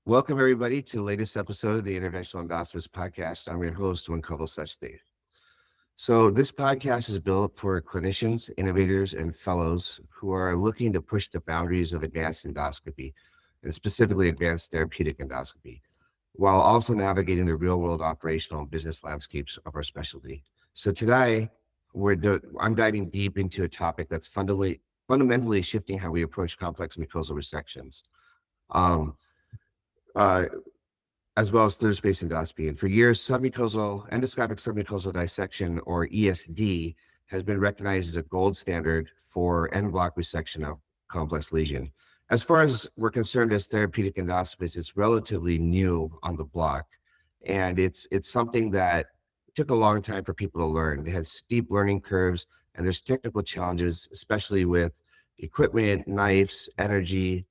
Welcome, everybody, to the latest episode of the Interventional Endoscopist podcast. I'm your host, Mankanwal Sachdev. So this podcast is built for clinicians, innovators, and fellows who are looking to push the boundaries of advanced endoscopy, and specifically advanced therapeutic endoscopy, while also navigating the real-world operational and business landscapes of our specialty. So today, I'm diving deep into a topic that's fundamentally shifting how we approach complex mucosal resections. Um, uh, as well as third space endoscopy. And for years, endoscopic submucosal dissection, or ESD, has been recognized as a gold standard for end block resection of complex lesion. As far as we're concerned as therapeutic endoscopists, it's relatively new on the block. And it's something that took a long time for people to learn. It has steep learning curves, and there's technical challenges, especially with equipment, energy,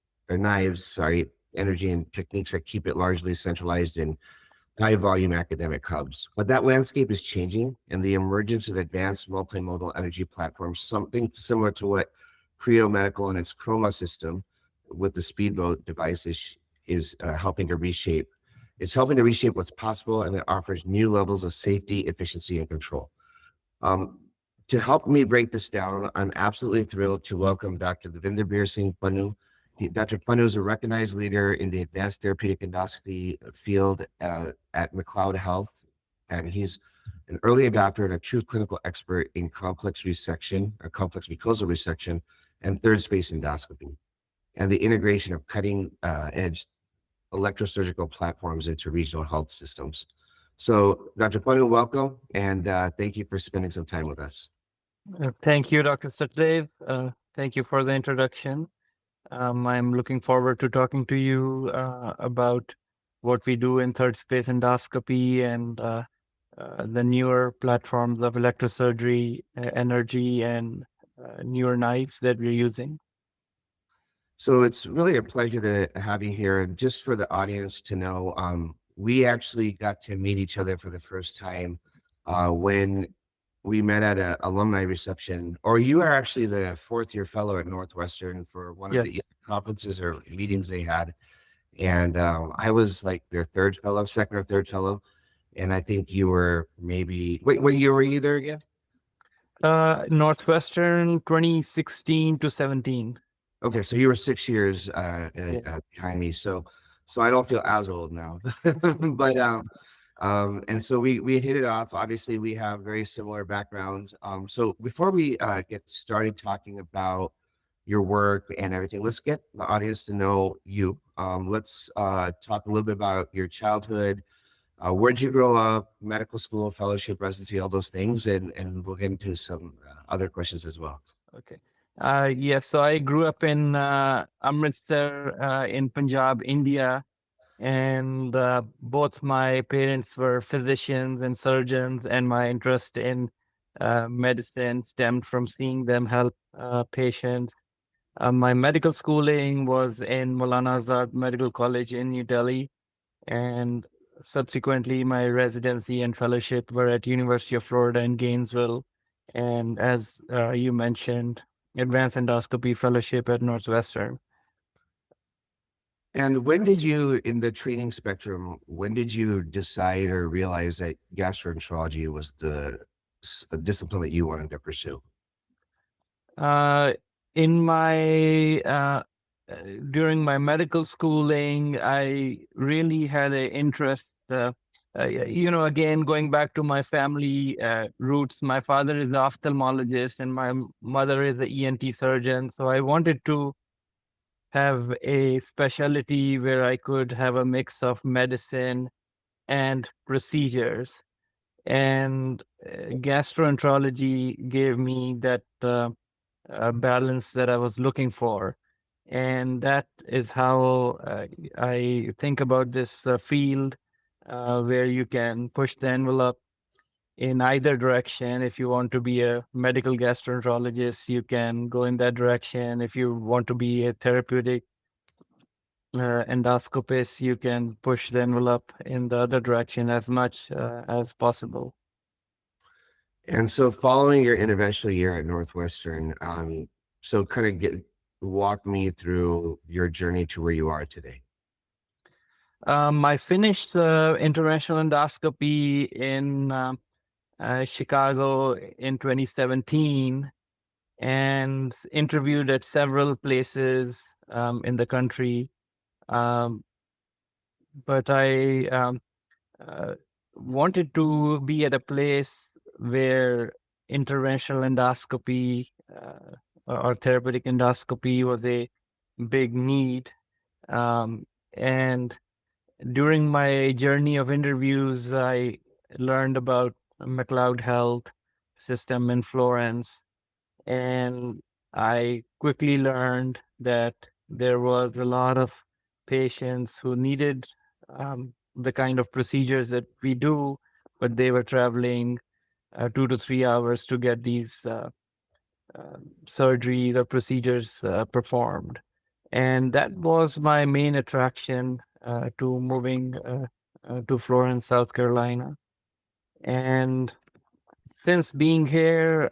and techniques that keep it largely centralized in high volume academic hubs. But that landscape is changing, and the emergence of advanced multimodal energy platforms, something similar to what Creo Medical and its Chroma system with the Speedboat device is helping to reshape. It's helping to reshape what's possible, and it offers new levels of safety, efficiency, and control. To help me break this down, I'm absolutely thrilled to welcome Dr. Davinderbir Singh Pannu. Dr. Pannu is a recognized leader in the advanced therapeutic endoscopy field at McLeod Health, and he's an early adopter and a true clinical expert in complex resection, or complex mucosal resection, and third space endoscopy, and the integration of cutting-edge electrosurgical platforms into regional health systems. So, Dr. Pannu, welcome, and thank you for spending some time with us. Thank you, Dr. Sachdev. Thank you for the introduction. I'm looking forward to talking to you about what we do in third space endoscopy and the newer platforms of electrosurgery, energy, and newer knives that we're using. So it's really a pleasure to have you here. And just for the audience to know, we actually got to meet each other for the first time when we met at an alumni reception, or you are actually the fourth-year fellow at Northwestern for one of the conferences or meetings they had. And I was like their second or third fellow. And I think you were maybe, wait, what year were you there again? Northwestern 2016 to 17. Okay, so you were 6 years behind me, so I don't feel as old now. But and so we hit it off. Obviously, we have very similar backgrounds. So before we get started talking about your work and everything, let's get the audience to know you. Let's talk a little bit about your childhood. Where'd you grow up? Medical school, fellowship, residency, all those things, and we'll get into some other questions as well. Okay. So I grew up in Amritsar in Punjab, India, and both my parents were physicians and surgeons, and my interest in medicine stemmed from seeing them help patients. My medical schooling was in Maulana Azad Medical College in New Delhi, and subsequently my residency and fellowship were at University of Florida in Gainesville, and as you mentioned, advanced endoscopy fellowship at Northwestern. And when did you, in the training spectrum, when did you decide or realize that gastroenterology was the discipline that you wanted to pursue? In my during my medical schooling, I really had an interest. Again, going back to my family roots, my father is an ophthalmologist and my mother is an ENT surgeon. So I wanted to have a specialty where I could have a mix of medicine and procedures. And gastroenterology gave me that balance that I was looking for. And that is how I think about this field, where you can push the envelope in either direction. If you want to be a medical gastroenterologist, you can go in that direction. If you want to be a therapeutic endoscopist, you can push the envelope in the other direction as much as possible. And so following your interventional year at Northwestern, so kind of walk me through your journey to where you are today. I finished interventional endoscopy in Chicago in 2017 and interviewed at several places in the country. Um, but I uh, wanted to be at a place where interventional endoscopy or therapeutic endoscopy was a big need. Um, and during my journey of interviews, I learned about McLeod Health System in Florence, and I quickly learned that there was a lot of patients who needed the kind of procedures that we do, but they were traveling 2 to 3 hours to get these surgeries or procedures performed. And that was my main attraction to moving to Florence, South Carolina. And since being here,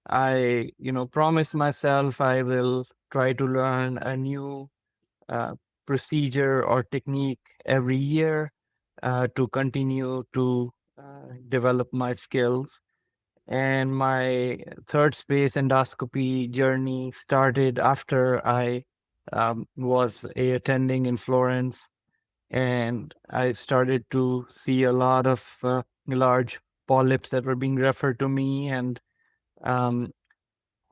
I, promised myself I will try to learn a new procedure or technique every year to continue to develop my skills. And my third space endoscopy journey started after I was attending in Florence, and I started to see a lot of large polyps that were being referred to me. And um,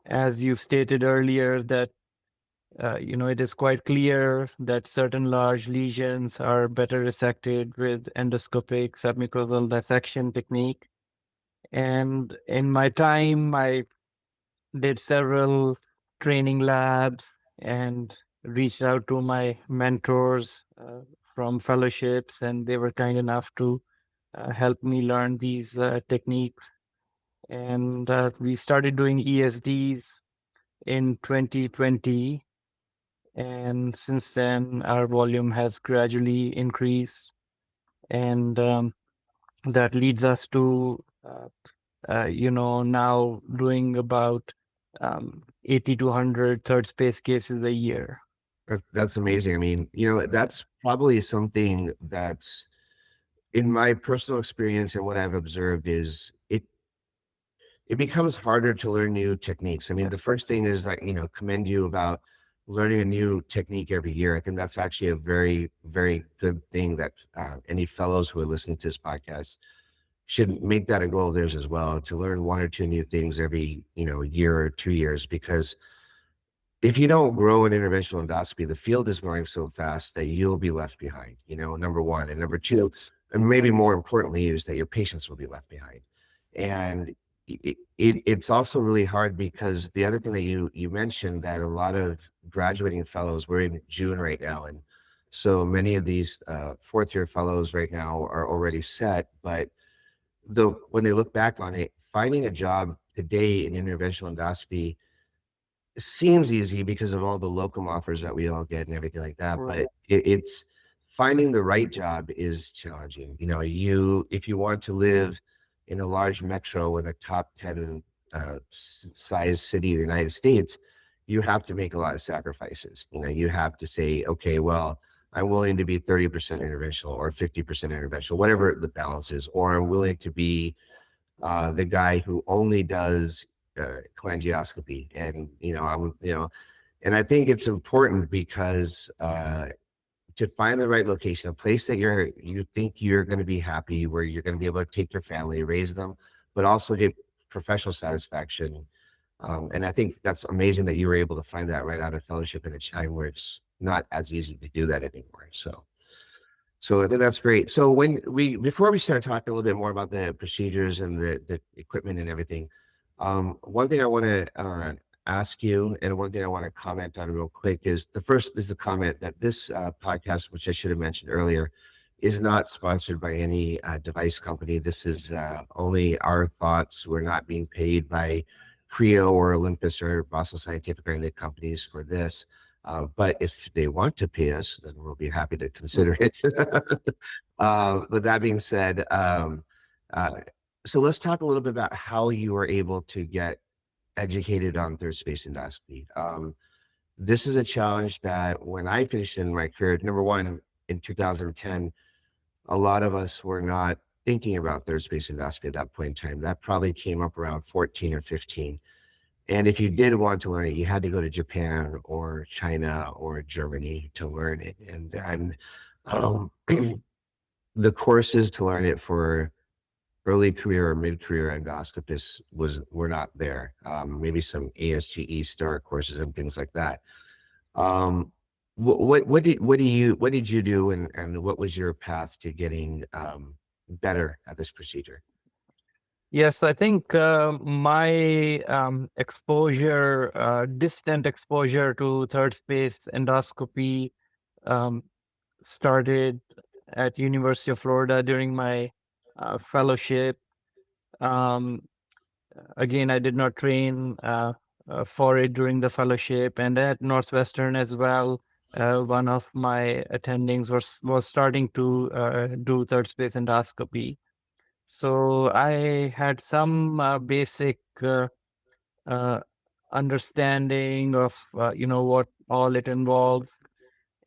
as you stated earlier, that it is quite clear that certain large lesions are better resected with endoscopic submucosal dissection technique. And in my time, I did several training labs and reached out to my mentors from fellowships, and they were kind enough to help me learn these techniques. And we started doing ESDs in 2020. And since then, our volume has gradually increased. And that leads us to now doing about 80 to 100 third space cases a year. That's amazing. I mean, that's probably something that's in my personal experience and what I've observed is it becomes harder to learn new techniques. I mean, the first thing is like, commend you about learning a new technique every year. I think that's actually a very, very good thing that any fellows who are listening to this podcast should make that a goal of theirs as well, to learn one or two new things every, year or 2 years, because if you don't grow in interventional endoscopy, the field is growing so fast that you'll be left behind, number one. And number two, and maybe more importantly, is that your patients will be left behind. And it's also really hard because the other thing that you mentioned, that a lot of graduating fellows, we're in June right now, and so many of these fourth year fellows right now are already set. But when they look back on it, finding a job today in interventional endoscopy seems easy because of all the locum offers that we all get and everything like that. Right. But it's finding the right job is challenging. If you want to live in a large metro in a top 10 size city in the United States, you have to make a lot of sacrifices. You have to say, okay, well, I'm willing to be 30% interventional or 50% interventional, whatever the balance is, or I'm willing to be the guy who only does cholangioscopy. And and I think it's important because to find the right location, a place that you think you're going to be happy, where you're going to be able to take your family, raise them, but also get professional satisfaction. And I think that's amazing that you were able to find that right out of fellowship in a time where it's not as easy to do that anymore. So I think that's great. So before we start talking a little bit more about the procedures and the equipment and everything, one thing I want to ask you, and one thing I want to comment on real quick, is the first is the comment that this podcast, which I should have mentioned earlier, is not sponsored by any device company. This is only our thoughts. We're not being paid by Creo or Olympus or Boston Scientific or any of the companies for this. But if they want to pay us, then we'll be happy to consider it. With that being said, so let's talk a little bit about how you were able to get educated on third space endoscopy. This is a challenge that when I finished in my career, number one, in 2010, a lot of us were not thinking about third space endoscopy at that point in time. That probably came up around 14 or 15. And if you did want to learn it, you had to go to Japan or China or Germany to learn it. And um, the courses to learn it for early career or mid-career endoscopists were not there. Maybe some ASGE start courses and things like that. What did you do, and what was your path to getting better at this procedure? Yes, I think my distant exposure to third space endoscopy um, started at University of Florida during my fellowship. Um, Again, I did not train for it during the fellowship, and at Northwestern as well. One of my attendings was starting to do third space endoscopy. So I had some basic uh, understanding of what all it involves.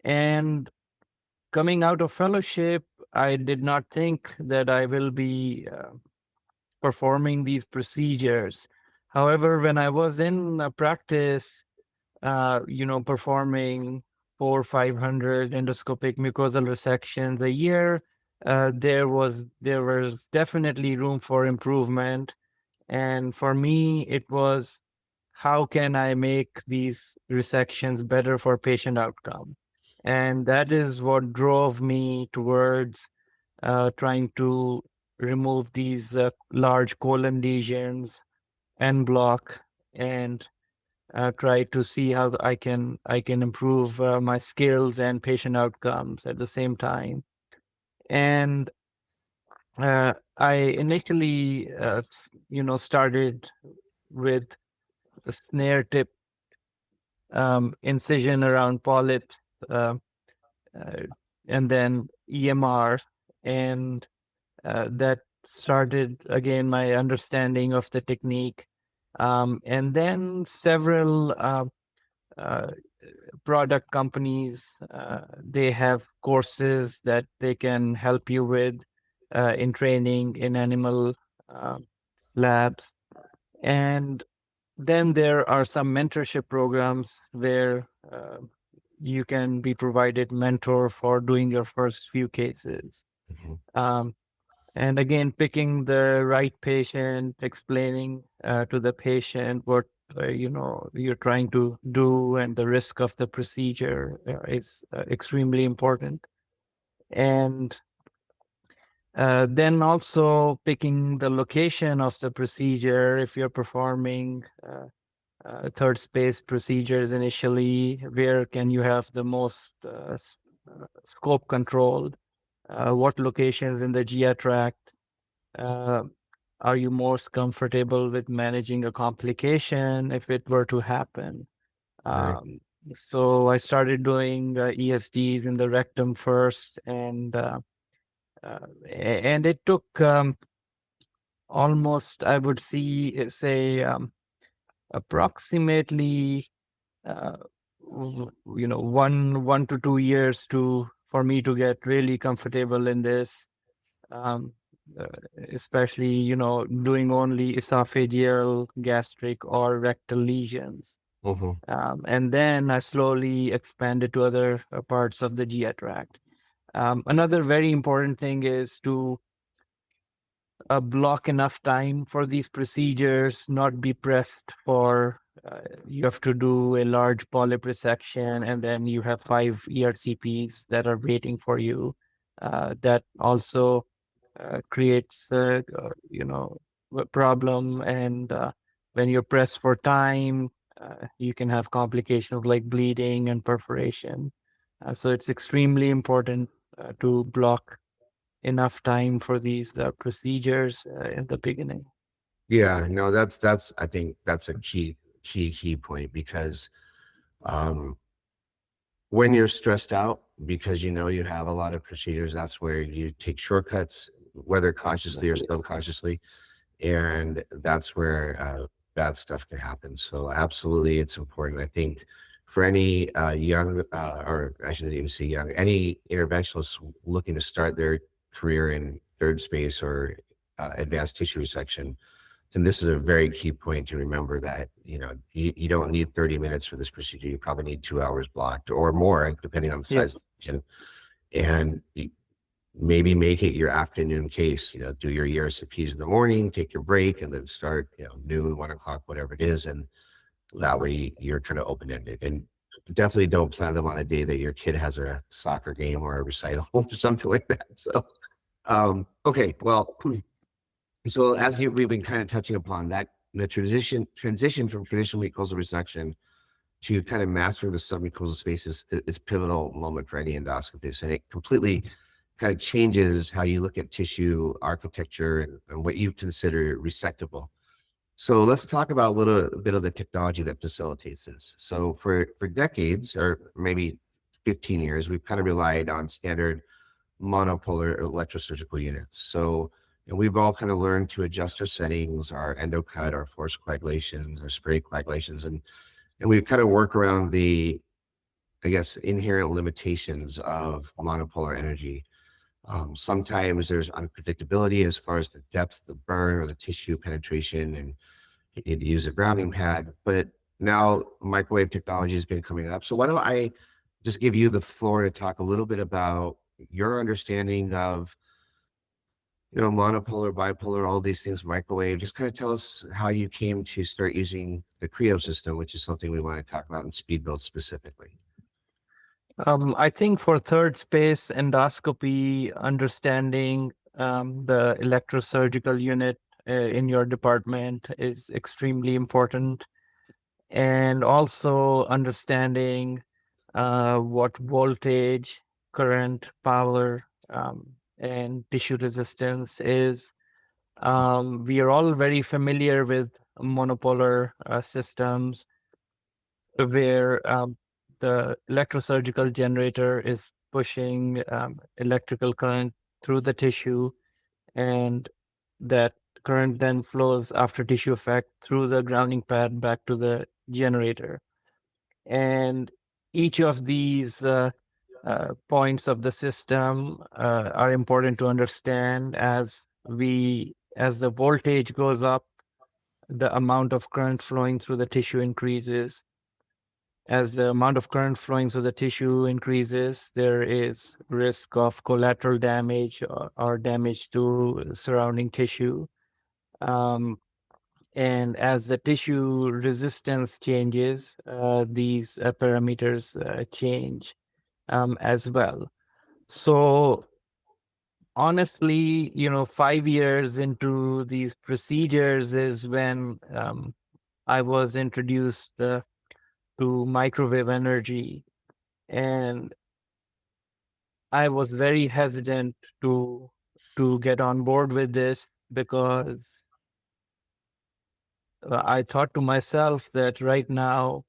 And coming out of fellowship, I did not think that I will be performing these procedures. However, when I was in practice, performing 400-500 endoscopic mucosal resections a year, there was definitely room for improvement. And for me, it was, how can I make these resections better for patient outcome? And that is what drove me towards trying to remove these large colon lesions and block, and try to see how I can improve my skills and patient outcomes at the same time. And I initially, started with a snare tip incision around polyps, uh, uh, and then EMR, and that started again my understanding of the technique. And then several uh, product companies, they have courses that they can help you with in training in animal uh, labs. And then there are some mentorship programs where you can be provided mentor for doing your first few cases. Mhm. Um, and again, picking the right patient, explaining to the patient what you're trying to do and the risk of the procedure is extremely important. And then also picking the location of the procedure. If you're performing third space procedures initially, where can you have the most scope control? What locations in the GI tract uh, are you most comfortable with managing a complication if it were to happen? Right. So I started doing ESDs in the rectum first, and it took almost, I would say, approximately 1 to 2 years for me to get really comfortable in this. Um, uh, Especially, doing only esophageal, gastric, or rectal lesions. Mhm. And then I slowly expanded to other parts of the GI tract. Another very important thing is to block enough time for these procedures, not be pressed for, you have to do a large polyp resection and then you have 5 ERCPs that are waiting for you. That also creates, a problem. And when you're pressed for time, you can have complications like bleeding and perforation. So it's extremely important to block enough time for these procedures in the beginning. Yeah, no, that's I think that's a key point, because um when you're stressed out because you have a lot of procedures, that's where you take shortcuts, whether consciously or subconsciously, and that's where bad stuff can happen. So absolutely, it's important. I think for any young, or I shouldn't even say young, any interventionalists looking to start their career in third space or advanced tissue resection, then this is a very key point to remember that, you don't need 30 minutes for this procedure. You probably need 2 hours blocked or more, depending on the size of Yes. the lesion. And maybe make it your afternoon case, do your ERCPs in the morning, take your break, and then start, noon, 1 o'clock, whatever it is. And that way you're kind of open-ended, and definitely don't plan them on a day that your kid has a soccer game or a recital or something like that. So, okay, well, so as we've been kind of touching upon that, the transition from traditional mucosal resection to kind of mastering the submucosal space is pivotal moment for any endoscopist, and it completely kind of changes how you look at tissue architecture and what you consider resectable. So let's talk about a little bit of the technology that facilitates this. So for decades, or maybe 15 years, we've kind of relied on standard monopolar electrosurgical units. So, and we've all kind of learned to adjust our settings, our endocut, our forced coagulations, our spray coagulations, and we've kind of work around the, I guess, inherent limitations of monopolar energy. Sometimes there's unpredictability as far as the depth of the burn or the tissue penetration, and you need to use a grounding pad. But now microwave technology has been coming up. So why don't I just give you the floor to talk a little bit about your understanding of, monopolar, bipolar, all these things, microwave. Just kind of tell us how you came to start using the Creo system, which is something we want to talk about in Speedboat specifically. I think for third space endoscopy, understanding the electrosurgical unit in your department is extremely important. And also understanding what voltage, current, power, and tissue resistance is. We are all very familiar with monopolar systems where the electrosurgical generator is pushing electrical current through the tissue, and that current then flows after tissue effect through the grounding pad back to the generator. And each of these points of the system are important to understand. As the voltage goes up, the amount of current flowing through the tissue increases. As the amount of current flowing through the tissue increases, there is risk of collateral damage or damage to surrounding tissue. And as the tissue resistance changes, these parameters change as well. So honestly, 5 years into these procedures is when I was introduced to microwave energy, and I was very hesitant to get on board with this because I thought to myself that right now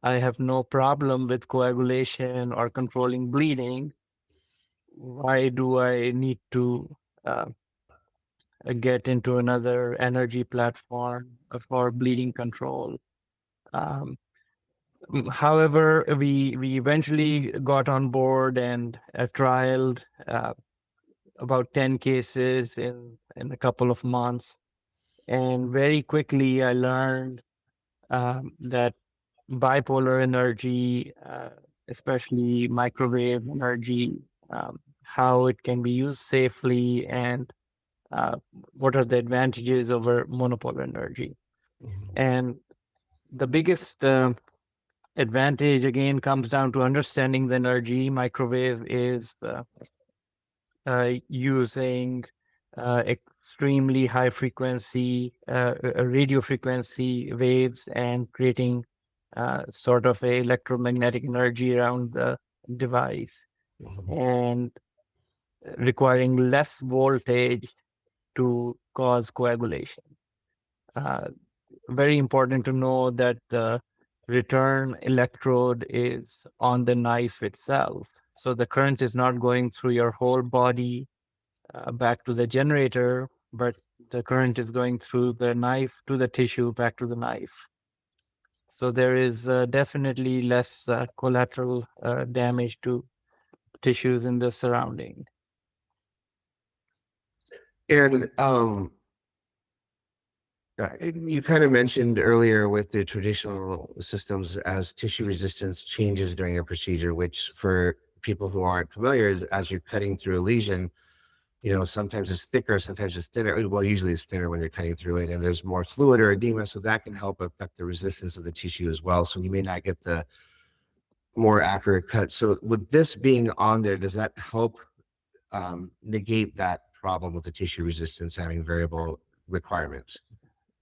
I have no problem with coagulation or controlling bleeding. Why do I need to get into another energy platform for bleeding control? Um, However, we eventually got on board and trialed about 10 cases in a couple of months. And very quickly, I learned that bipolar energy, especially microwave energy, how it can be used safely, and what are the advantages over monopolar energy. And the biggest advantage, again, comes down to understanding the energy. Microwave is using extremely high frequency radio frequency waves and creating sort of a electromagnetic energy around the device, and requiring less voltage to cause coagulation. Very important to know that the return electrode is on the knife itself. So the current is not going through your whole body back to the generator, but the current is going through the knife to the tissue back to the knife. So there is definitely less collateral damage to tissues in the surrounding. And you kind of mentioned earlier with the traditional systems as tissue resistance changes during a procedure, which for people who aren't familiar is as you're cutting through a lesion, sometimes it's thicker, sometimes it's thinner. Well, usually it's thinner when you're cutting through it, and there's more fluid or edema, so that can help affect the resistance of the tissue as well. So you may not get the more accurate cut. So with this being on there, does that help negate that problem with the tissue resistance having variable requirements?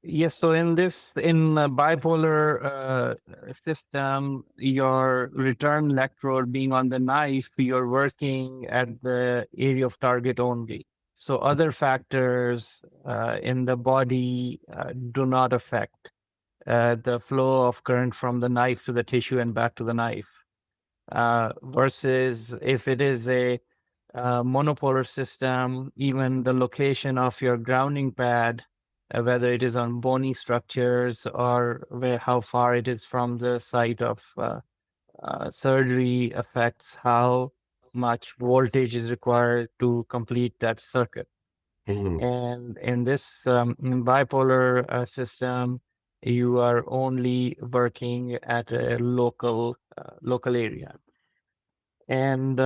Yes, so in bipolar system, your return electrode being on the knife, you're working at the area of target only. So other factors in the body do not affect the flow of current from the knife to the tissue and back to the knife. Versus if it is a monopolar system, even the location of your grounding pad, whether it is on bony structures or how far it is from the site of surgery, affects how much voltage is required to complete that circuit. Mhm. And in this bipolar system, you are only working at a local area. And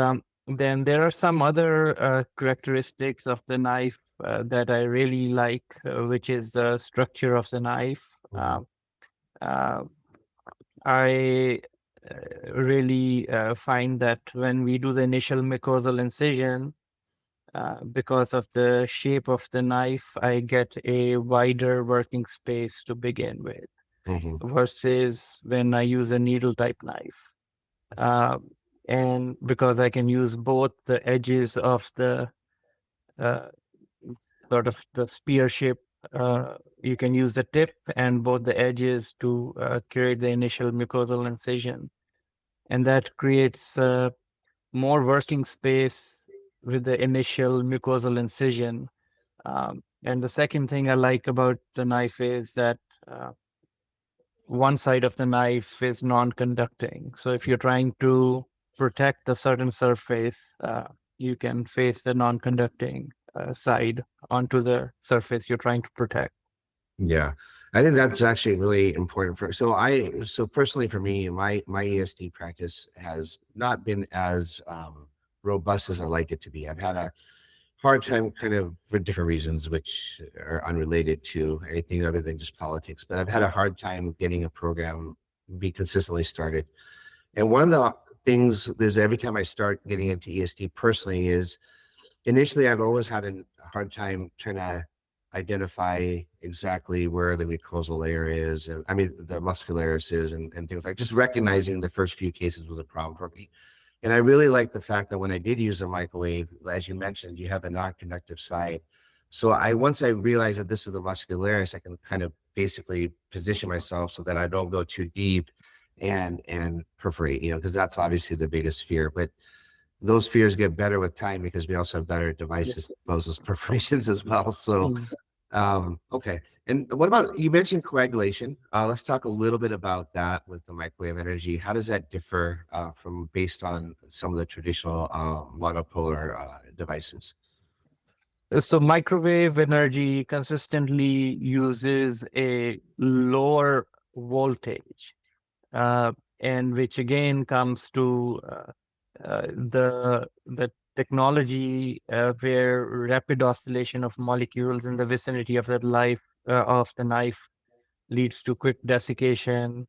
then there are some other characteristics of the knife that I really like, which is the structure of the knife. Mhm. Uh, I really find that when we do the initial mucosal incision, because of the shape of the knife, I get a wider working space to begin with, Mhm. versus when I use a needle type knife. And because I can use both the edges of the uh, sort of the spear shape, you can use the tip and both the edges to create the initial mucosal incision. And that creates more working space with the initial mucosal incision. And the second thing I like about the knife is that one side of the knife is non-conducting. So if you're trying to protect a certain surface, you can face the non-conducting side onto the surface you're trying to protect. Yeah, I think that's actually really important so personally for me, my ESD practice has not been as robust as I like it to be. I've had a hard time kind of for different reasons, which are unrelated to anything other than just politics, but I've had a hard time getting a program be consistently started. And one of the things is every time I start getting into ESD personally is initially I've always had a hard time trying to identify exactly where the mucosal layer is, and I mean the muscularis is, and things like just recognizing the first few cases was a problem for me. And I really like the fact that when I did use a microwave, as you mentioned, you have the non-conductive side. So once I realized that this is the muscularis, I can kind of basically position myself so that I don't go too deep and perforate, because that's obviously the biggest fear. But those fears get better with time because we also have better devices to close those perforations as well. So, Mm. okay. And what about, you mentioned coagulation. Let's talk a little bit about that with the microwave energy. How does that differ from based on some of the traditional monopolar devices? So microwave energy consistently uses a lower voltage, uh, and which again comes to the technology where rapid oscillation of molecules in the vicinity of of the knife leads to quick desiccation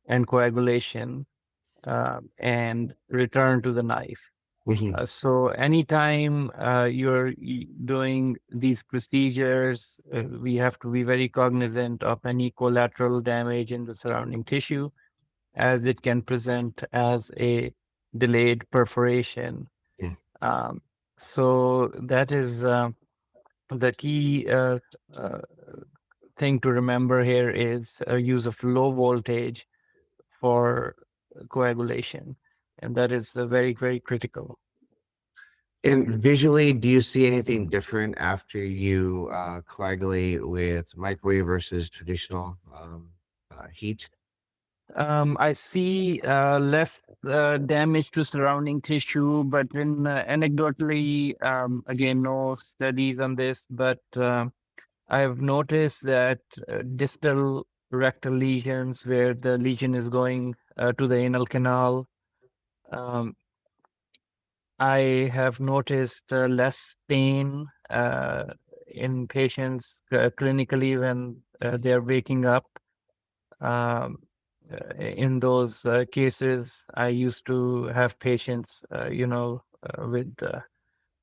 and coagulation, and return to the knife. Mhm. So anytime you're doing these procedures, we have to be very cognizant of any collateral damage in the surrounding tissue, as it can present as a delayed perforation. Mm. Um, so that is the key uh, thing to remember here is use of low voltage for coagulation, and that is very, very critical. And visually, do you see anything different after you coagulate with microwave versus traditional heat? I see less damage to surrounding tissue, but in anecdotally, again, no studies on this, but I've noticed that distal rectal lesions, where the lesion is going to the anal canal, um, I have noticed less pain in patients clinically when they're waking up. Um, in those cases, I used to have patients, with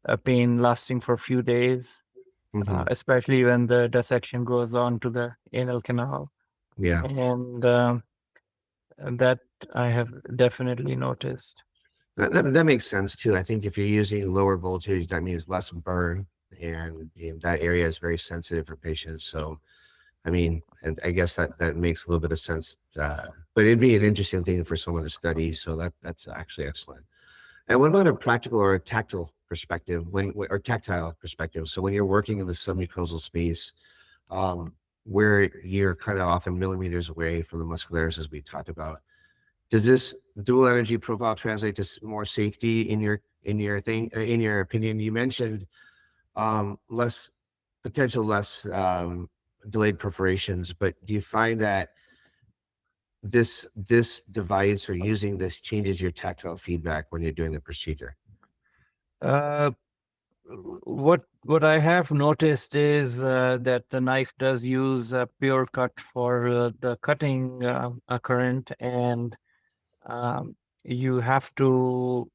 a pain lasting for a few days, Hmm. especially when the dissection goes on to the anal canal. Yeah. And that I have definitely noticed. That makes sense too. I think if you're using lower voltage, that means less burn, and that area is very sensitive for patients. So, I mean, and I guess that makes a little bit of sense. But it'd be an interesting thing for someone to study. So that's actually excellent. And what about a practical or a tactile perspective or tactile perspective? So when you're working in the submucosal space, um, where you're kind of often millimeters away from the muscularis, as we talked about, does this dual energy profile translate to more safety in your opinion? You mentioned less potential, less delayed perforations, but do you find that this device or using this changes your tactile feedback when you're doing the procedure? Uh, what I have noticed is that the knife does use a pure cut for the cutting current, and um, you have to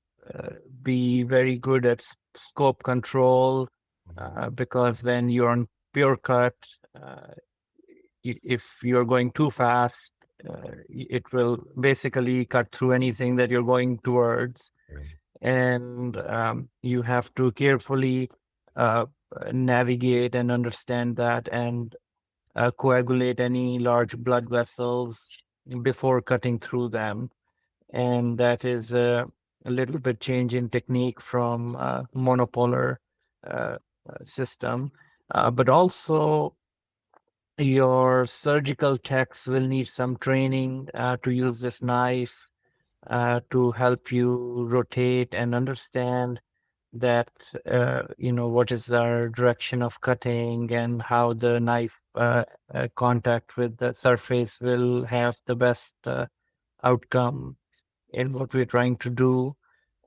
be very good at scope control, because when you're on pure cut, uh, if you're going too fast, it will basically cut through anything that you're going towards, Right. and you have to carefully uh, navigate and understand that, and coagulate any large blood vessels before cutting through them. And that is a little bit change in technique from monopolar system. But also, your surgical techs will need some training to use this knife to help you rotate and understand that, what is our direction of cutting, and how the knife contact with the surface will have the best outcome in what we're trying to do.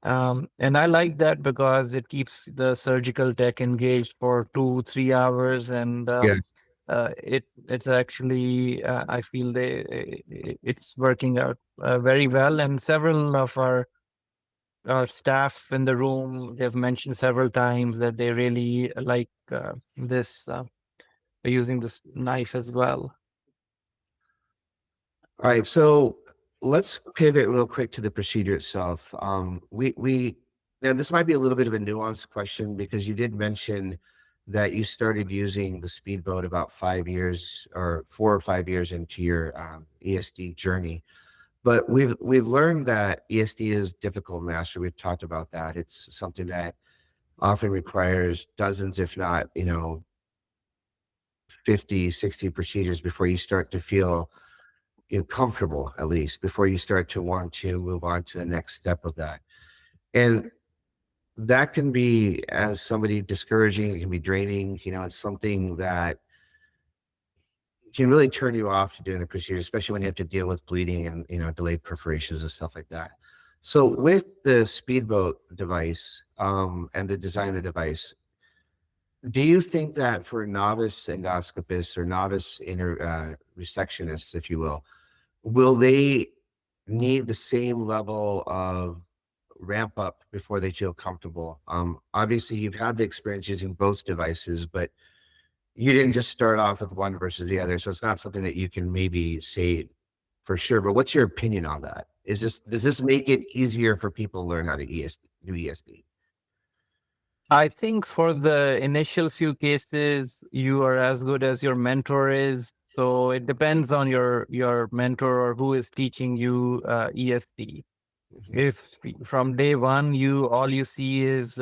And I like that because it keeps the surgical tech engaged for 2-3 hours, and Yeah. it's actually, I feel it's working out very well. And several of our staff in the room, they've mentioned several times that they really like this using this knife as well. All right, so let's pivot real quick to the procedure itself. We now this might be a little bit of a nuanced question because you did mention that you started using the speedboat about 5 years or 4 or 5 years into your ESD journey. But we've learned that ESD is difficult to master. We've talked about that. It's something that often requires dozens, if not, 50, 60 procedures before you start to feel comfortable, at least before you start to want to move on to the next step of that. And that can be, as somebody, discouraging. It can be draining. It's something that can really turn you off to doing the procedure, especially when you have to deal with bleeding and delayed perforations and stuff like that. So with the speedboat device and the design of the device, do you think that for novice endoscopists or novice resectionists, if you will they need the same level of ramp up before they feel comfortable? Obviously, you've had the experience using both devices, but you didn't just start off with one versus the other, so it's not something that you can maybe say for sure. But what's your opinion on that? Does this make it easier for people to learn how to do ESD? I think for the initial few cases, you are as good as your mentor is. So it depends on your mentor or who is teaching you ESD. Mhm. If from day one you all you see is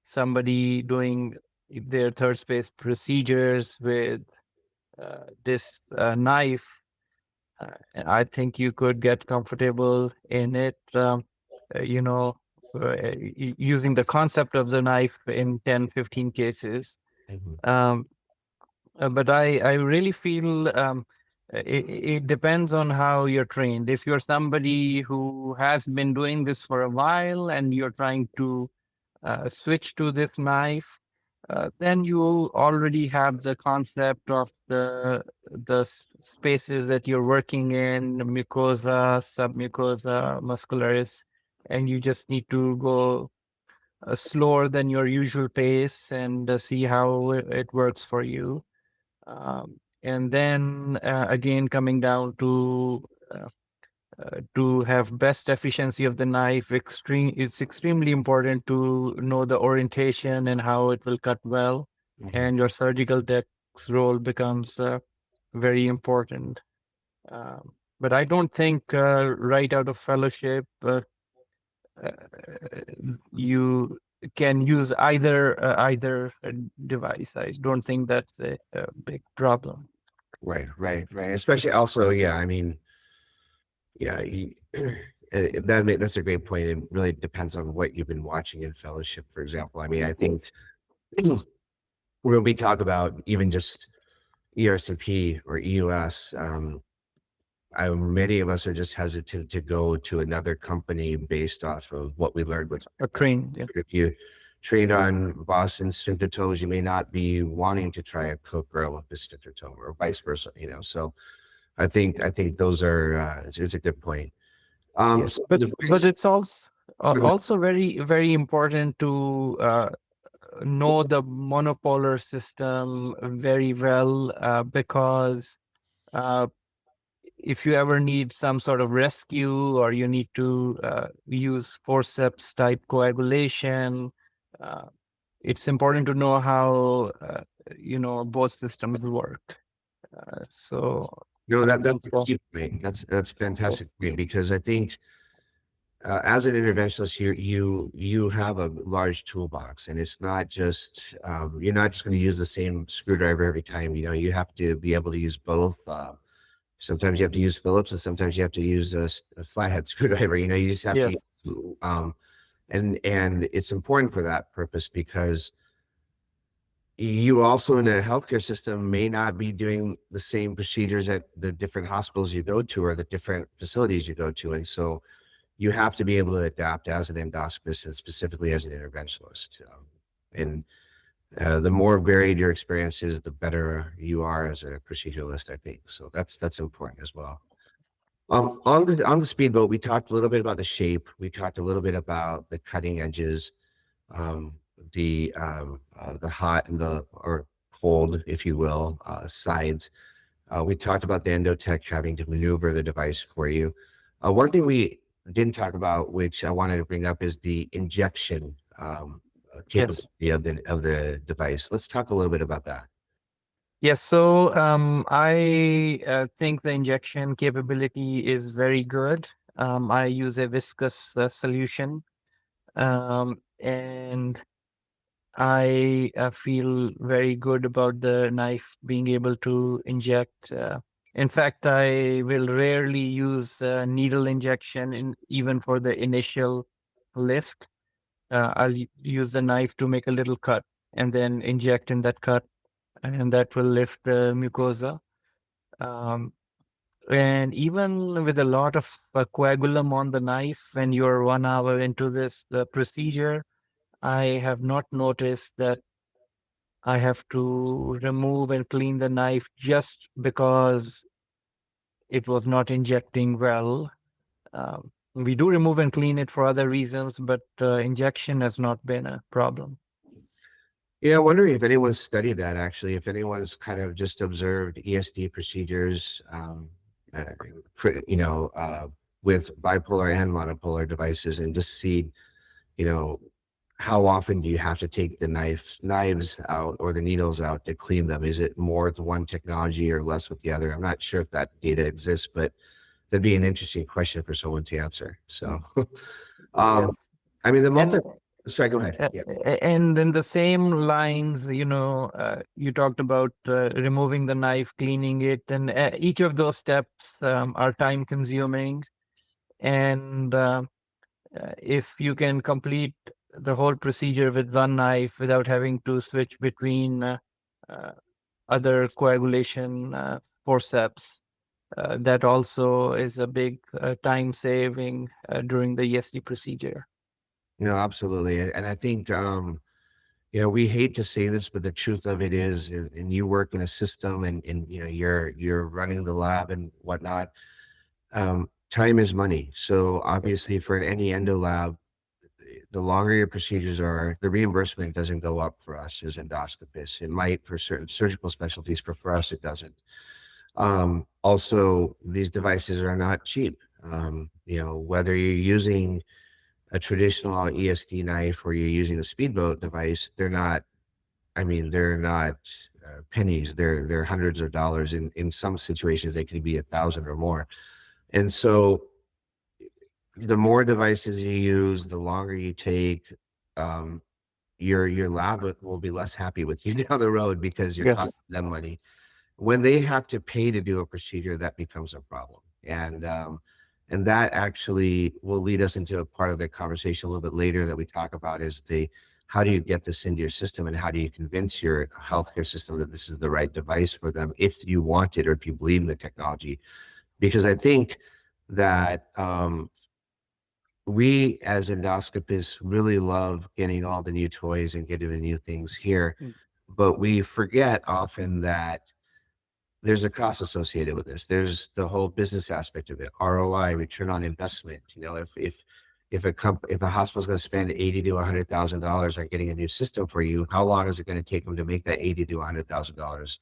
somebody doing their third space procedures with this knife, I think you could get comfortable in it, you know, using the concept of the knife in 10, 15 cases. Mhm. Um, but I really feel it depends on how you're trained. If you're somebody who has been doing this for a while and you're trying to switch to this knife, then you already have the concept of the spaces that you're working in, mucosa, submucosa, muscularis, and you just need to go slower than your usual pace and see how it works for you. And then again, coming down to have best efficiency of the knife, it's extremely important to know the orientation and how it will cut well. Mhm. And your surgical tech's role becomes very important. But I don't think right out of fellowship uh, you can use either device. I don't think that's a big problem. Right. Especially also, yeah, I mean, yeah, that's a great point. It really depends on what you've been watching in fellowship, for example. I mean, I think when we talk about even just ERCP or EUS, many of us are just hesitant to go to another company based off of what we learned with. A crane, yeah. If you trained on Boston sphincter toes, you may not be wanting to try a Cook or Olympus sphincter toe, or vice versa. So I think those are it's a good point. Yes, So but it's also for the also very very important to know the monopolar system very well because uh, if you ever need some sort of rescue or you need to use forceps type coagulation, uh, it's important to know how both systems work. So No, I think that's a key point. That's fantastic point, because I think as an interventionist, you have a large toolbox, and it's not just you're not just going to use the same screwdriver every time. You have to be able to use both. Sometimes you have to use Phillips, and sometimes you have to use a flathead screwdriver. You just have to. yes, And it's important for that purpose, because you also in a healthcare system may not be doing the same procedures at the different hospitals you go to or the different facilities you go to, and so you have to be able to adapt as an endoscopist and specifically as an interventionalist. And the more varied your experience is, the better you are as a proceduralist, I think. So that's important as well. On the speedboat, we talked a little bit about the shape. We talked a little bit about the cutting edges, um, the hot and the or cold, if you will, sides. We talked about the endotech having to maneuver the device for you. One thing we didn't talk about, which I wanted to bring up, is the injection yes. capability of the device. Let's talk a little bit about that. Yes, so I think the injection capability is very good. I use a viscous solution, and I feel very good about the knife being able to inject. In fact, I will rarely use needle injection even for the initial lift. I'll use the knife to make a little cut and then inject in that cut, and that will lift the mucosa. Um, and even with a lot of coagulum on the knife, when you're 1 hour into the procedure, I have not noticed that I have to remove and clean the knife just because it was not injecting well. We do remove and clean it for other reasons, but injection has not been a problem. Yeah, I'm wondering if anyone's studied that, actually, if anyone's kind of just observed ESD procedures, uh, cri- you know, uh, with bipolar and monopolar devices, and just see, you know, how often do you have to take the knives out or the needles out to clean them? Is it more with one technology or less with the other? I'm not sure if that data exists, but that'd be an interesting question for someone to answer. So, um, Yes. I mean, the And Sorry, go ahead. Yeah. And in the same lines, you talked about removing the knife, cleaning it, and each of those steps are time consuming. And if you can complete the whole procedure with one knife without having to switch between uh, other coagulation forceps, that also is a big time saving during the ESD procedure. Absolutely. And I think, we hate to say this, but the truth of it is, and you work in a system and you're running the lab and whatnot, time is money. So obviously for any endo lab, the longer your procedures are, the reimbursement doesn't go up for us as endoscopists. It might for certain surgical specialties, but for us, it doesn't. Also, these devices are not cheap. Whether you're using a traditional ESD knife or you're using a speedboat device, they're not pennies. They're hundreds of dollars. In some situations, they could be 1,000 or more. And so the more devices you use, the longer you take, um, your lab will be less happy with you down the road because you're costing Yes. them money. When they have to pay to do a procedure, that becomes a problem. And that actually will lead us into a part of the conversation a little bit later that we talk about is how do you get this into your system and how do you convince your healthcare system that this is the right device for them if you want it or if you believe in the technology? Because I think that we as endoscopists really love getting all the new toys and getting the new things here, Mm. but we forget often that there's a cost associated with this. There's the whole business aspect of it, ROI, return on investment. If a hospital's going to spend $80 to $100,000 on getting a new system for you, how long is it going to take them to make that $80 to $100,000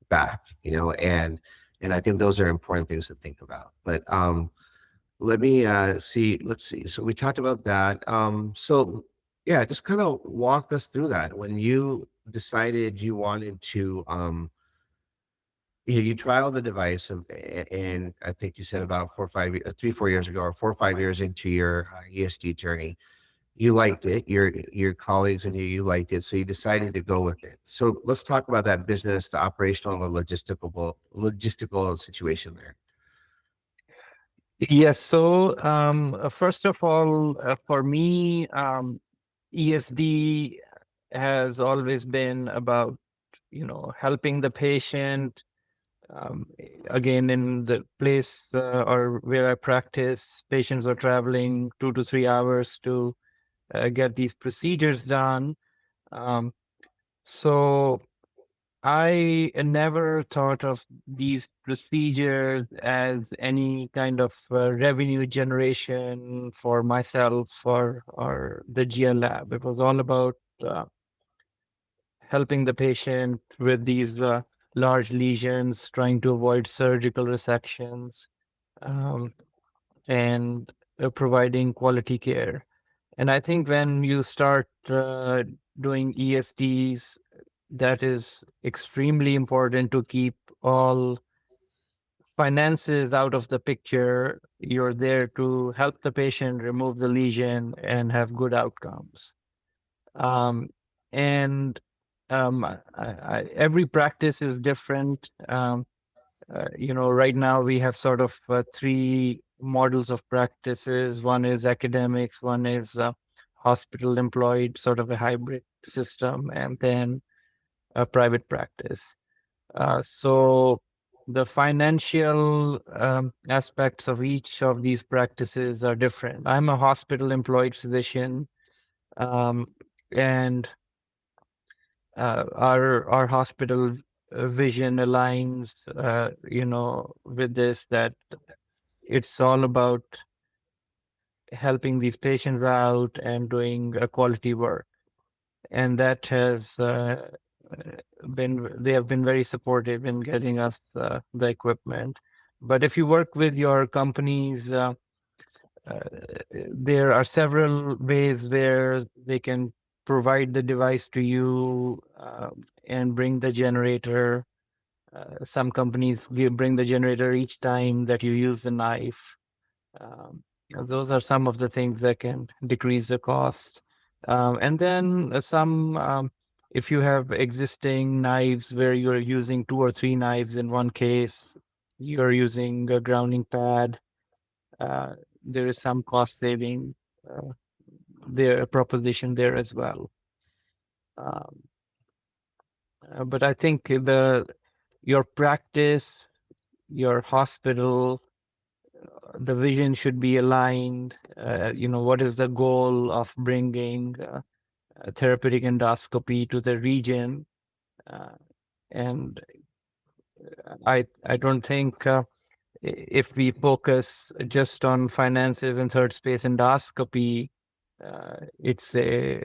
back? And I think those are important things to think about. But let me see. Let's see. So we talked about that. So yeah, just kind of walk us through that. When you decided you wanted to you trialed the device and I think you said about 4 years ago or 4 or 5 years into your ESD journey, you liked it. Your colleagues and you liked it, so you decided to go with it. So let's talk about that business, the operational, and the logistical situation there. Yes. So, first of all, for me, ESD has always been about, helping the patient. Again, in the place or where I practice, patients are traveling 2 to 3 hours to get these procedures done. Um, so I never thought of these procedures as any kind of revenue generation for myself or the GL lab. It was all about helping the patient with these large lesions, trying to avoid surgical resections, um, and providing quality care. And I think when you start doing ESDs, that is extremely important to keep all finances out of the picture. You're there to help the patient remove the lesion and have good outcomes. Um, and every practice is different. Right now we have sort of three models of practices. One is academics, one is hospital employed, sort of a hybrid system, and then a private practice. So the financial aspects of each of these practices are different. I'm a hospital employed physician, um, and our hospital vision aligns, with this, that it's all about helping these patients out and doing a quality work. And that has they have been very supportive in getting us the equipment. But if you work with your companies, uh, there are several ways where they can provide the device to you and bring the generator. Some companies bring the generator each time that you use the knife. Those are some of the things that can decrease the cost. And then if you have existing knives where you're using 2 or 3 knives in one case, you're using a grounding pad, there is some cost saving there proposition there as well. Um, but I think your practice, your hospital, the vision should be aligned. What is the goal of bringing therapeutic endoscopy to the region? Uh, and I don't think if we focus just on financial and third space endoscopy, it's a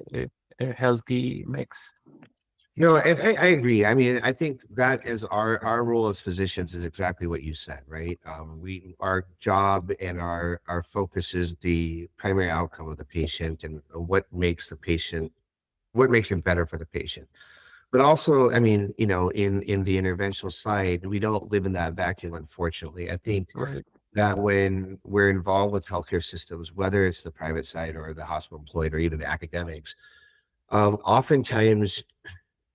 healthy mix. And I agree. I mean, I think that is our role as physicians is exactly what you said, right? Our job and our focus is the primary outcome of the patient and what makes it better for the patient. But also, I mean, in the interventional side, we don't live in that vacuum, unfortunately. I think Right. that when we're involved with healthcare systems, whether it's the private side or the hospital employed or even the academics, oftentimes,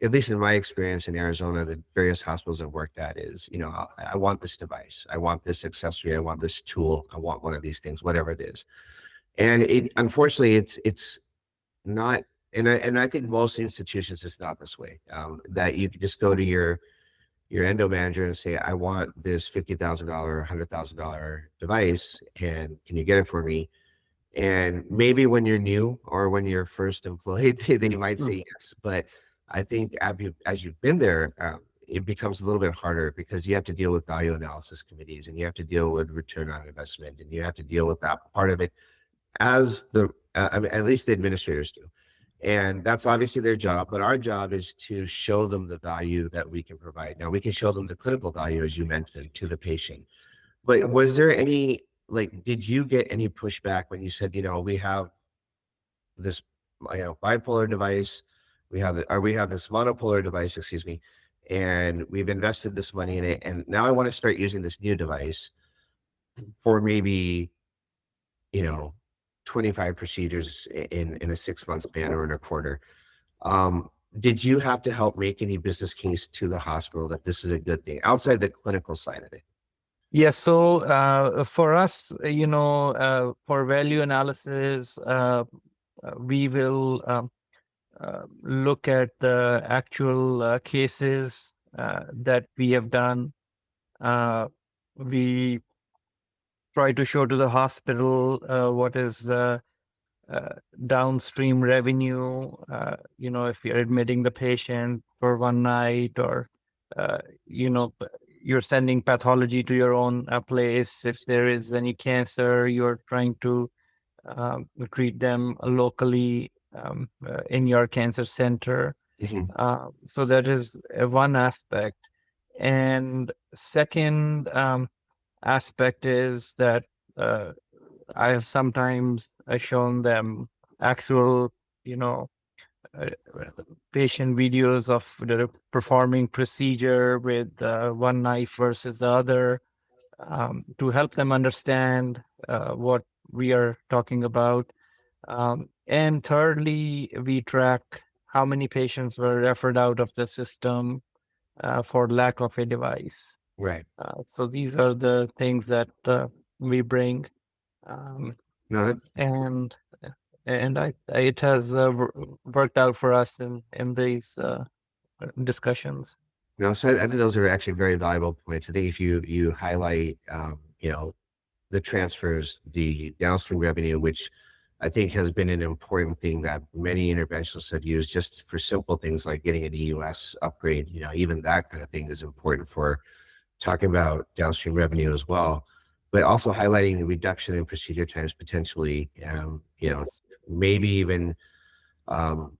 at least in my experience in Arizona, the various hospitals I've worked at is, I want this device, I want this accessory, I want this tool, I want one of these things, whatever it is. And unfortunately, it's not, and I think most institutions it's not this way. That you can just go to your endo manager and say, I want this $50,000, $100,000 device, and can you get it for me? And maybe when you're new or when you're first employed, then you might say yes. But I think as you've been there, it becomes a little bit harder because you have to deal with value analysis committees and you have to deal with return on investment and you have to deal with that part of it as I mean, at least the administrators do. And that's obviously their job, but our job is to show them the value that we can provide. Now, we can show them the clinical value, as you mentioned, to the patient. But was there did you get any pushback when you said, we have this, bipolar device, we have this monopolar device, excuse me, and we've invested this money in it, and now I want to start using this new device for maybe, you know, 25 procedures in a 6 month span or in a quarter. Did you have to help make any business case to the hospital that this is a good thing outside the clinical side of it? Yeah, so for us, for value analysis, we will look at the actual cases that we have done. We try to show to the hospital what is the downstream revenue, if you're admitting the patient for one night or, you're sending pathology to your own place. If there is any cancer, you're trying to treat them locally in your cancer center. Mhm. So that is one aspect. And second aspect is that I have sometimes shown them actual, you know, uh, patient videos of the performing procedure with one knife versus the other to help them understand what we are talking about. And thirdly, we track how many patients were referred out of the system for lack of a device. Right. So these are the things that we bring, um, No, and it has worked out for us in these discussions. no. So I think those are actually very valuable points. I think if you highlight, the transfers, the downstream revenue, which I think has been an important thing that many interventionalists have used just for simple things like getting an EUS upgrade, even that kind of thing is important for talking about downstream revenue as well, but also highlighting the reduction in procedure times potentially, maybe even um,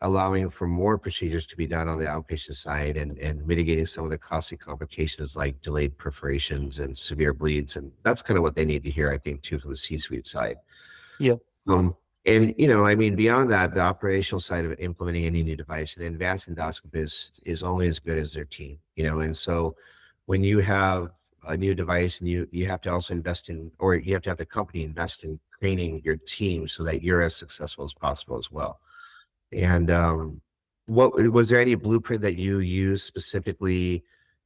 allowing for more procedures to be done on the outpatient side and mitigating some of the costly complications like delayed perforations and severe bleeds. And that's kind of what they need to hear, I think, too, from the C-suite side. Yeah. And, I mean, beyond that, the operational side of implementing any new device, an advanced endoscopist is only as good as their team, and so when you have a new device and you have to also invest in, or you have to have the company invest in training your team so that you're as successful as possible as well. And what was there any blueprint that you used specifically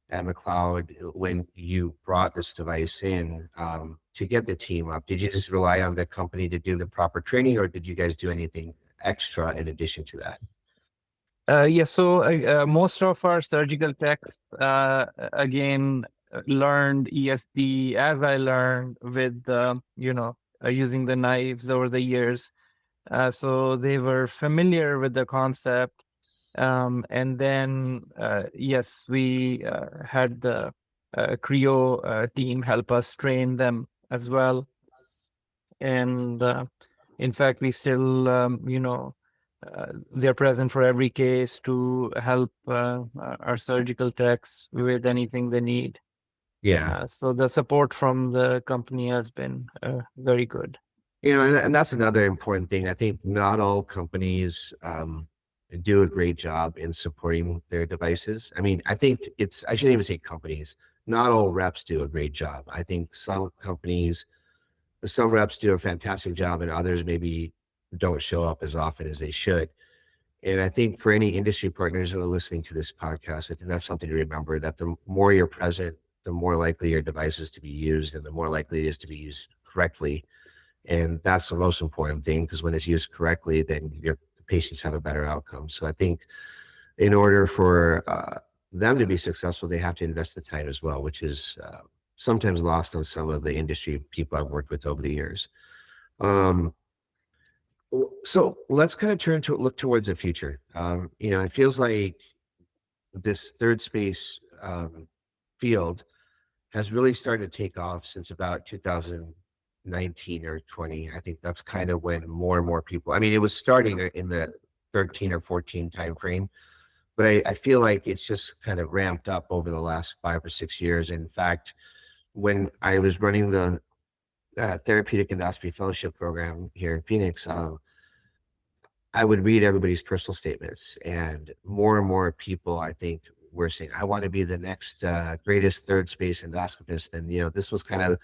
at McLeod when you brought this device in to get the team up? Did you just rely on the company to do the proper training, or did you guys do anything extra in addition to that? So most of our surgical techs, again, learned ESD as I learned with, using the knives over the years. So they were familiar with the concept. And then, yes, we had the Creo team help us train them as well. And in fact, we still, they're present for every case to help our surgical techs with anything they need. Yeah. So the support from the company has been very good. And that's another important thing. I think not all companies do a great job in supporting their devices. I mean, I think I shouldn't even say companies. Not all reps do a great job. I think some reps do a fantastic job, and others maybe don't show up as often as they should. And I think for any industry partners who are listening to this podcast, I think that's something to remember, that the more you're present, the more likely your device is to be used, and the more likely it is to be used correctly. And that's the most important thing, because when it's used correctly, then your patients have a better outcome. So I think in order for them to be successful, they have to invest the time as well, which is sometimes lost on some of the industry people I've worked with over the years. So let's kind of look towards the future. It feels like this third space field has really started to take off since about 2019 or 20. I think that's kind of when more and more people, I mean, it was starting in the 13 or 14 timeframe, but I feel like it's just kind of ramped up over the last 5 or 6 years. In fact, when I was running the therapeutic endoscopy fellowship program here in Phoenix, I would read everybody's personal statements, and more people, I think, were saying, I want to be the next greatest third space endoscopist. And, this was kind of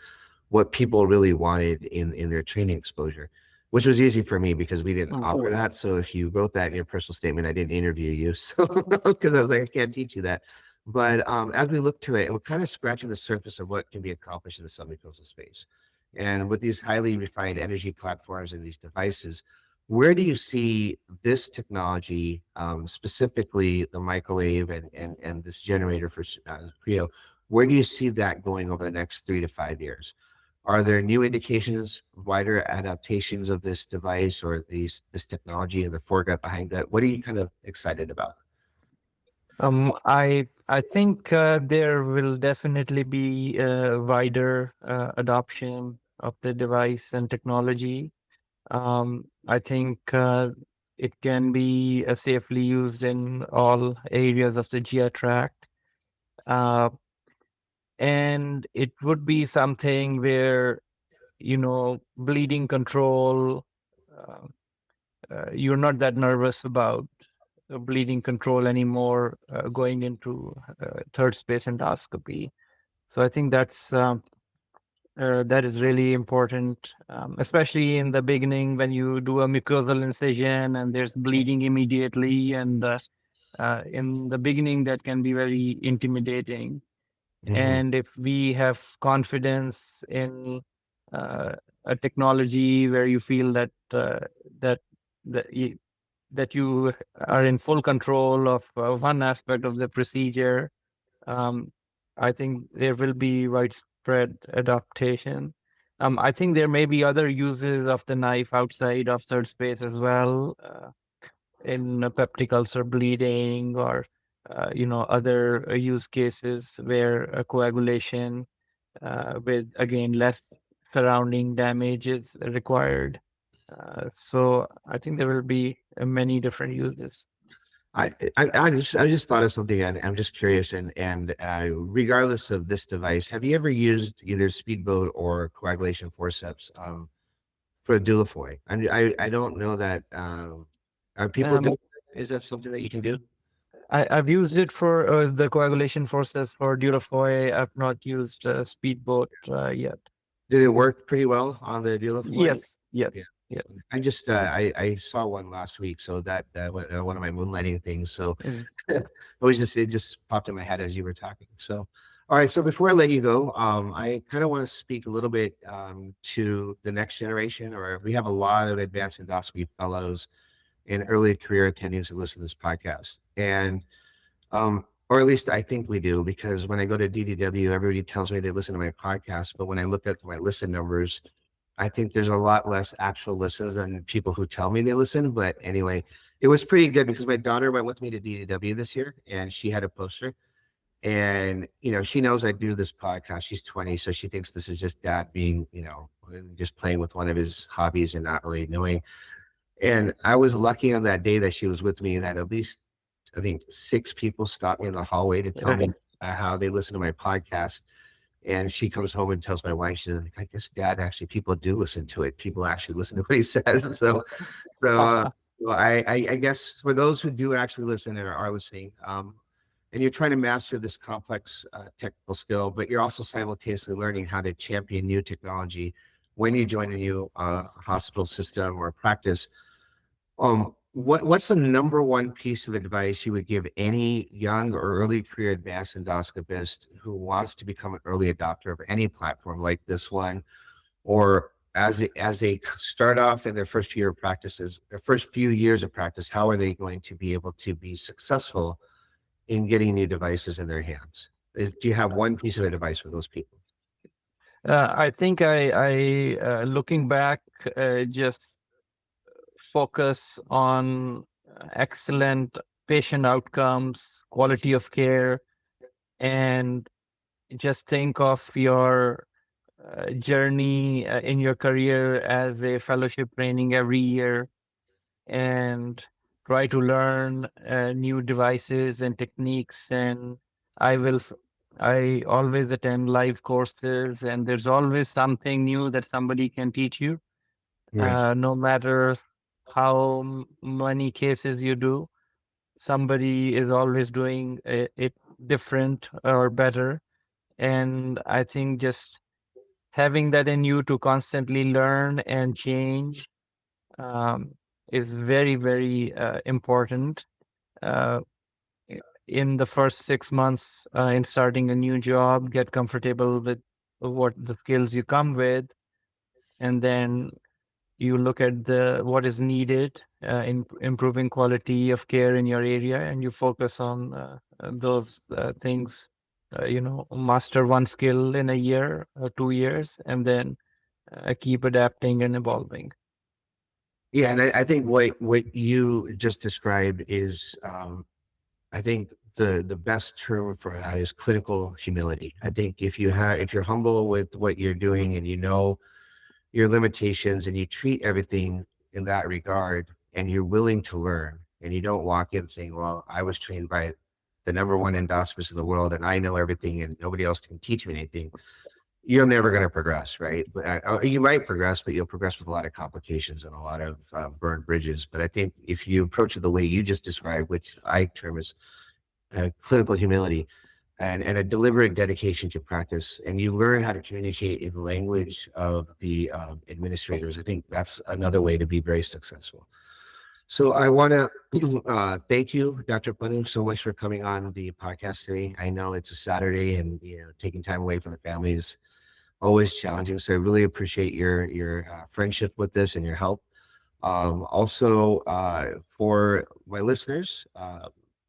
what people really wanted in their training exposure, which was easy for me because we didn't offer that. So if you wrote that in your personal statement, I didn't interview you. So because I was like, I can't teach you that. But as we look to it, we're kind of scratching the surface of what can be accomplished in the submucosal space. And with these highly refined energy platforms and these devices, where do you see this technology, specifically the microwave and this generator for Creo, where do you see that going over the next 3 to 5 years? Are there new indications, wider adaptations of this device or this technology and the foregut behind that? What are you kind of excited about? I think there will definitely be a wider adoption of the device and technology. I think it can be safely used in all areas of the GI tract. And it would be something where, bleeding control, you're not that nervous about bleeding control anymore going into third space endoscopy. So I think that is really important, especially in the beginning when you do a mucosal incision and there's bleeding immediately. And in the beginning, that can be very intimidating. Mhm. And if we have confidence in a technology where you feel that you are in full control of one aspect of the procedure, I think there will be widespread adaptation. I think there may be other uses of the knife outside of third space as well, in peptic ulcer bleeding or other use cases where coagulation with, again, less surrounding damage is required. So I think there will be many different uses. I just thought of something, and I'm just curious. And regardless of this device, have you ever used either speedboat or coagulation forceps for a Dulafoy? I don't know that. Are people doing? Is that something that you can do? I've used it for the coagulation forces for Dulafoy. I've not used Speedboat yet. Did it work pretty well on the Dulafoy? Yes. Yes. I saw one last week, so one of my moonlighting things. So Mm. it just popped in my head as you were talking. So, all right. So before I let you go, I kind of want to speak a little bit to the next generation. Or we have a lot of advanced endoscopy fellows and early career attendees who listen to this podcast, and or at least I think we do, because when I go to DDW, everybody tells me they listen to my podcast, but when I look at my listen numbers, I think there's a lot less actual listens than people who tell me they listen. But anyway, it was pretty good because my daughter went with me to DDW this year and she had a poster. And, she knows I do this podcast. She's 20, so she thinks this is just dad being, just playing with one of his hobbies and not really knowing. And I was lucky on that day that she was with me that at least, I think, 6 people stopped me in the hallway to tell me how they listen to my podcast. And she comes home and tells my wife, she's like, I guess dad, actually, people do listen to it. People actually listen to what he says. Well, I guess for those who do actually listen and are listening, and you're trying to master this complex technical skill, but you're also simultaneously learning how to champion new technology when you join a new hospital system or practice. What's the number one piece of advice you would give any young or early career advanced endoscopist who wants to become an early adopter of any platform like this one, or as they start off in their first few years of practice, how are they going to be able to be successful in getting new devices in their hands? Do you have one piece of advice for those people? I think looking back, just focus on excellent patient outcomes, quality of care, and just think of your journey in your career as a fellowship training every year, and try to learn new devices and techniques. And I will, I always attend live courses, and there's always something new that somebody can teach you, Right. no matter how many cases you do. Somebody is always doing it different or better. And I think just having that in you to constantly learn and change um, is very, very important. Uh, in the first 6 months in starting a new job, get comfortable with what the skills you come with, and then you look at what is needed in improving quality of care in your area, and you focus on those things. Master one skill in a year or 2 years, and then keep adapting and evolving. Yeah, and I think what you just described is, I think the best term for that is clinical humility. I think if you're humble with what you're doing and you know your limitations and you treat everything in that regard and you're willing to learn and you don't walk in saying, well, I was trained by the number one endoscopist in the world and I know everything and nobody else can teach me anything, you're never going to progress, right? But you might progress, but you'll progress with a lot of complications and a lot of burned bridges. But I think if you approach it the way you just described, which I term as clinical humility and a deliberate dedication to practice, and you learn how to communicate in the language of the administrators, I think that's another way to be very successful. So I want to thank you, Dr. Pannu, so much for coming on the podcast today. I know it's a Saturday and taking time away from the family is always challenging. So I really appreciate your friendship with this and your help. Also, for my listeners,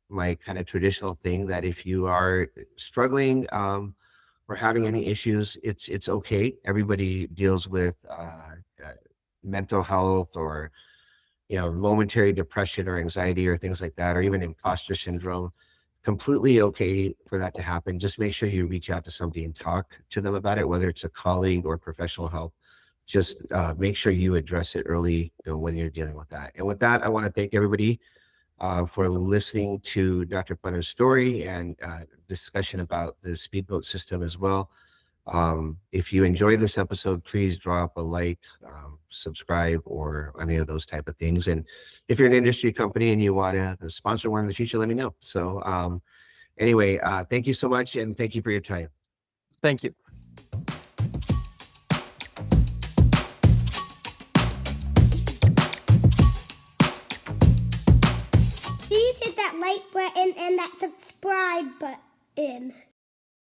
my kind of traditional thing that if you are struggling or having any issues, it's okay. Everybody deals with mental health or momentary depression or anxiety or things like that, or even imposter syndrome. Completely okay for that to happen. Just make sure you reach out to somebody and talk to them about it, whether it's a colleague or professional help. Just make sure you address it early when you're dealing with that. And with that, I want to thank everybody for listening to Dr. Pannu's story and discussion about the speedboat system as well. If you enjoyed this episode, please drop a like, subscribe, or any of those type of things. And if you're an industry company and you want to sponsor one in the future, let me know. So anyway, thank you so much. And thank you for your time. Thank you. and that subscribe button.